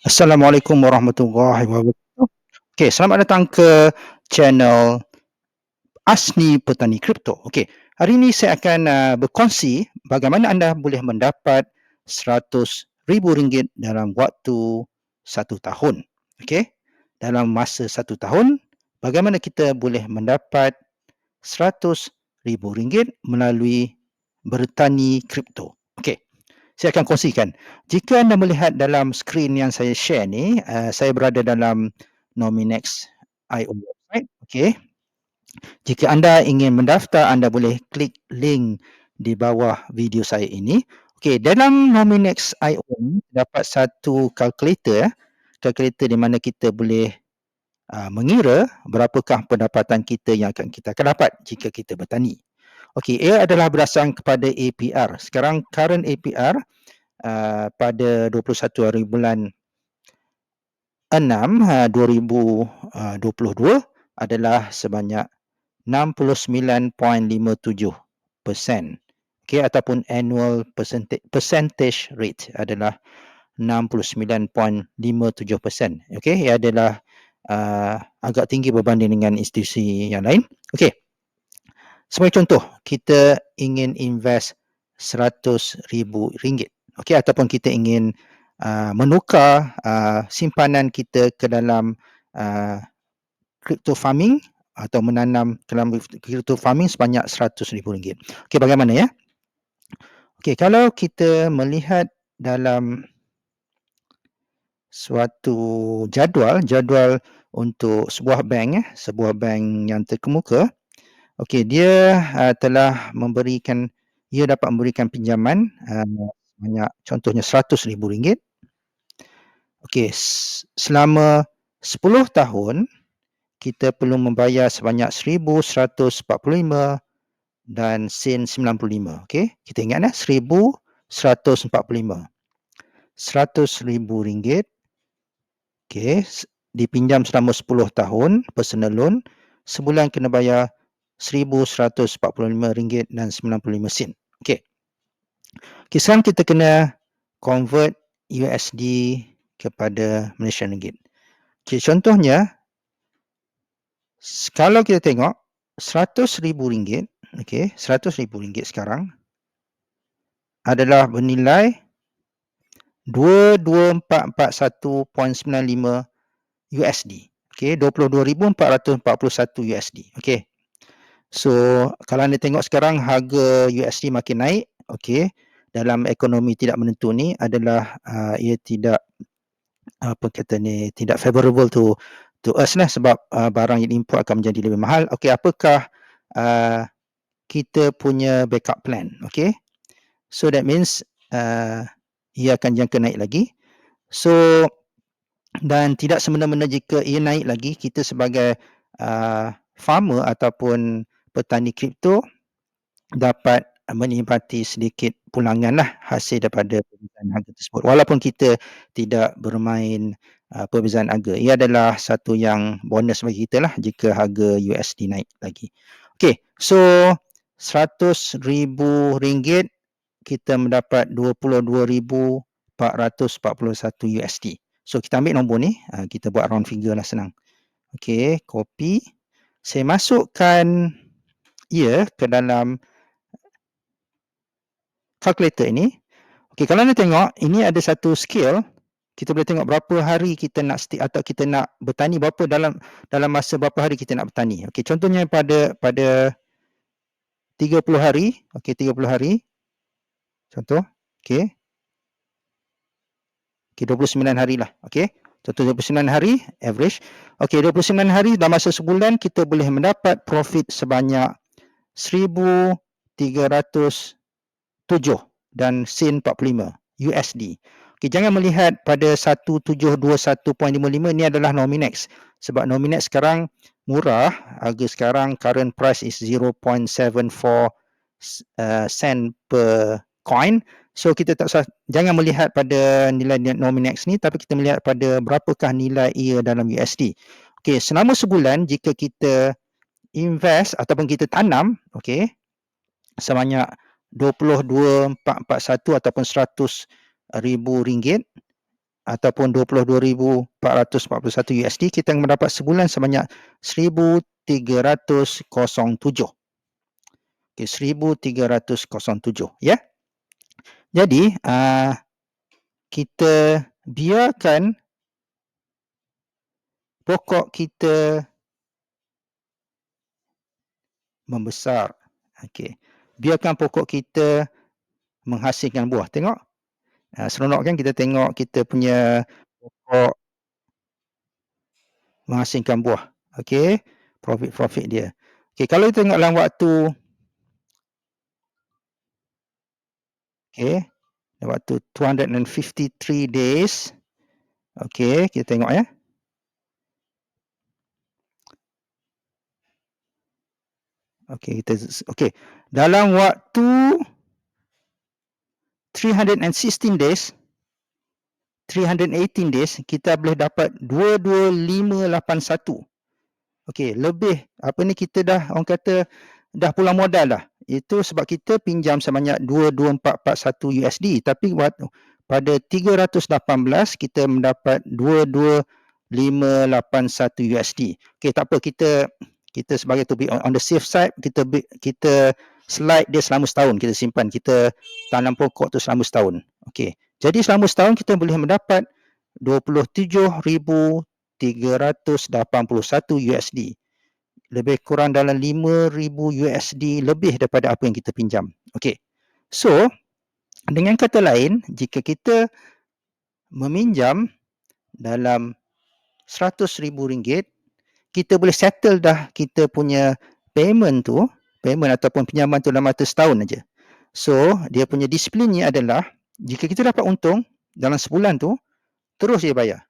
Assalamualaikum warahmatullahi wabarakatuh. Okey, selamat datang ke channel Asni Petani Kripto. Okey, hari ini saya akan berkongsi bagaimana anda boleh mendapat RM100,000 dalam waktu 1 tahun. Okey, dalam masa 1 tahun, bagaimana kita boleh mendapat RM100,000 melalui bertani kripto. Okey, saya akan kongsikan. Jika anda melihat dalam skrin yang saya share ni, saya berada dalam Nominex.io website. Okey. Jika anda ingin mendaftar, anda boleh klik link di bawah video saya ini. Okey, dalam Nominex.io ni dapat satu kalkulator, kalkulator di mana kita boleh mengira berapakah pendapatan kita yang kita akan dapat jika kita bertani. Okey, ia adalah berdasarkan kepada APR. Sekarang current APR pada 21 hari bulan 6, 2022 adalah sebanyak 69.57%. Okey, ataupun annual percentage rate adalah 69.57%. Okey, ia adalah agak tinggi berbanding dengan institusi yang lain. Okey. Sebagai contoh, kita ingin invest RM100,000. Okey, ataupun kita ingin menukar simpanan kita ke dalam crypto farming atau menanam ke dalam crypto farming sebanyak RM100,000. Okey, bagaimana ya? Okey, kalau kita melihat dalam suatu jadual untuk sebuah bank yang terkemuka. Okey, dia dapat memberikan pinjaman sebanyak contohnya RM100,000. Okey, selama 10 tahun kita perlu membayar sebanyak RM1,145 dan sen 95. Okey, kita ingat RM1,145. RM100,000. Okey, dipinjam selama 10 tahun personal loan, sebulan kena bayar RM1,145 dan 95 sen. Okey. Okey, sekarang kita kena convert USD kepada Malaysian Ringgit. Okey, contohnya kalau kita tengok RM100,000, okey, RM100,000 sekarang adalah bernilai 22,441.95 USD. Okey, $22,441 USD. Okey. So, kalau anda tengok sekarang harga USD makin naik, okey, dalam ekonomi tidak menentu ni adalah ia tidak tidak favorable to us lah, sebab barang yang import akan menjadi lebih mahal. Okey, apakah kita punya backup plan? Okey. So that means ia akan jangka naik lagi. So, dan tidak semena-mena jika ia naik lagi, kita sebagai farmer ataupun petani kripto dapat menikmati sedikit pulangan lah hasil daripada perbezaan harga tersebut. Walaupun kita tidak bermain perbezaan harga, ia adalah satu yang bonus bagi kita lah jika harga USD naik lagi. Okey, so RM100,000 kita mendapat $22,441 USD. So kita ambil nombor ni, kita buat round figure lah, senang. Okey, copy. Saya masukkan ia ke dalam calculator ini. Okey, kalau anda tengok, ini ada satu scale. Kita boleh tengok berapa hari kita nak stick atau kita nak bertani, berapa dalam masa berapa hari kita nak bertani. Okey, contohnya pada 30 hari. Okey, 30 hari. Contoh. Okey. Okey, 29 hari lah. Okey. Contoh 29 hari average. Okey, 29 hari dalam masa sebulan kita boleh mendapat profit sebanyak 1,307 dan sen 45 USD. Okey, jangan melihat pada 1721.55 ni adalah Nominex. Sebab Nominex sekarang murah, harga sekarang current price is 0.74 sen per coin. So kita jangan melihat pada nilai Nominex ni, tapi kita melihat pada berapakah nilai ia dalam USD. Okey, selama sebulan jika kita invest ataupun kita tanam, okey, sebanyak 22,441 ataupun RM100,000, ataupun $22,441, kita mendapat sebulan sebanyak 1,307. Okey, 1,307 ya. Jadi, kita biarkan pokok kita membesar. Okey. Biarkan pokok kita menghasilkan buah. Tengok, seronok kan kita tengok kita punya pokok menghasilkan buah. Okey, profit-profit dia. Okey, kalau kita tengok dalam waktu okey, dalam waktu 253 days. Okey, kita tengok ya. Okey, okey. Dalam waktu 316 days, 318 days, kita boleh dapat 22,581. Okey, lebih apa ni, kita dah, orang kata, dah pulang modal dah. Itu sebab kita pinjam sebanyak $22,441, tapi pada 318 kita mendapat $22,581. Okey, tak apa, kita sebagai to be on the safe side, kita slide dia selama setahun, kita simpan, kita tanam pokok tu selama setahun. Okey. Jadi selama setahun kita boleh mendapat $27,381, lebih kurang dalam $5,000 lebih daripada apa yang kita pinjam. Okey. So, dengan kata lain, jika kita meminjam dalam RM100,000, kita boleh settle dah kita punya payment ataupun pinjaman tu dalam masa setahun aja. So, dia punya disiplinnya adalah, jika kita dapat untung dalam sebulan tu, terus dia bayar.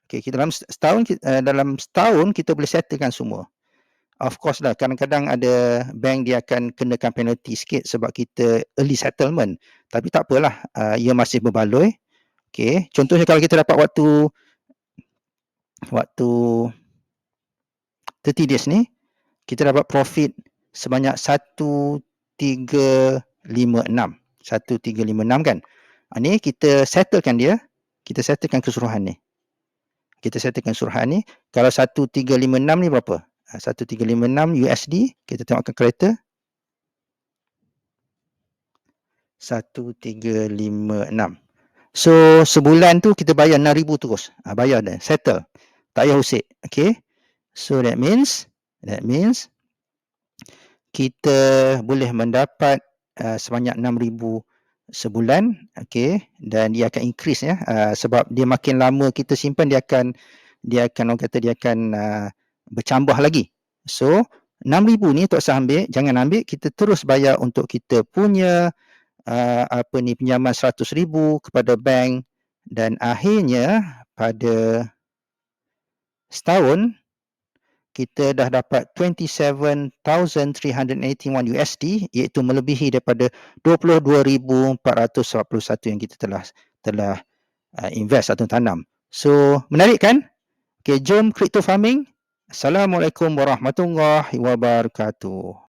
Okey, dalam setahun kita boleh settlekan semua. Of course lah, kadang-kadang ada bank dia akan kenakan penalty sikit sebab kita early settlement. Tapi tak apalah, ia masih berbaloi. Okey, contohnya kalau kita dapat waktu 30 days ni, kita dapat profit sebanyak 1,356. 1,356 kan. Ni kita settlekan dia, kita settlekan keseluruhan ni. Kalau 1,356 ni berapa? 1,356 USD, kita tengokkan kereta. 1,356. So, sebulan tu kita bayar 6,000 terus. Bayar dah, settle. Tak payah usik. Okay. So, that means kita boleh mendapat sebanyak 6,000 sebulan. Okay. Dan dia akan increase ya. Sebab dia makin lama kita simpan, dia akan orang kata dia akan bercambah lagi. So, 6,000 ni tak usah ambil, jangan ambil, kita terus bayar untuk kita punya pinjaman 100,000 kepada bank, dan akhirnya pada setahun kita dah dapat $27,381, iaitu melebihi daripada 22,441 yang kita telah invest atau tanam. So, menarik kan? Okay, jom crypto farming. Assalamualaikum warahmatullahi wabarakatuh.